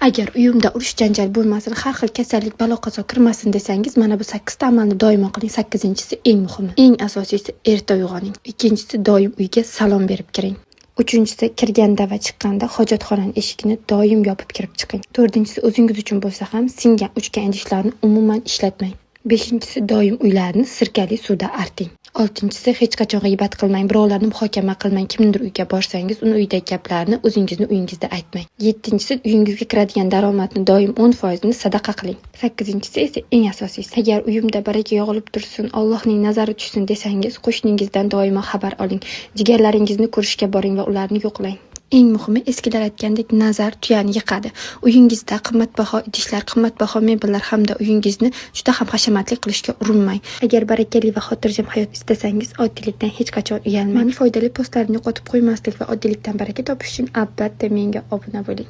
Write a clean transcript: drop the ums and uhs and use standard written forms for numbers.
Agar uyimda urush janjal bo'lmasin, har xil kasallik balo-qazo kirmasin desangiz, mana bu 8 ta amalni doimo qiling. 8-inchisi eng muhimi. Eng asosiysi erta uyg'oning. Ikkinchisi doim uyga salom berib kiring. Uchinchisi kirganda va chiqqanda hojatxonaning eshigini doim yopib kirib chiqing. To'rtinchisi o'zingiz uchun bo'lsa ham singan uchgan idishlarni umuman ishlatmang. Beshinchisi doim uylarni sirkali suvda arting. Oltinchisi hech qachon g'iybat qilmang, birovlarni muhokama qilmang. Kimdir uyga borsangiz, uni uydagi gaplarni o'zingizni uyingizda aytmang. Yettinchisi uyingizga kiradigan daromadni doim 10% sadaqa qiling. 8-inchisi esa eng asosiysi. Agar uyimda baraka yog'ilib tursin, Allohning nazari tushsin desangiz, qo'shningizdan doimo xabar oling. Jigarlaringizni ko'rishga boring va ularni yo'qlang. Eng muhimi, eskilar aytgandek, nazar tuyani yiqadi. Uyingizda qimmatbaho idishlar, qimmatbaho mebellar hamda uyingizni juda ham hashamatli qilishga urinmang. Agar barakali va xotirjam hayot istasangiz, oddiylikdan hech qachon uyalmang. Foydali postlarni yo'qotib qo'ymaslik va oddiylikdan baraka topish uchun albatta menga obuna bo'ling.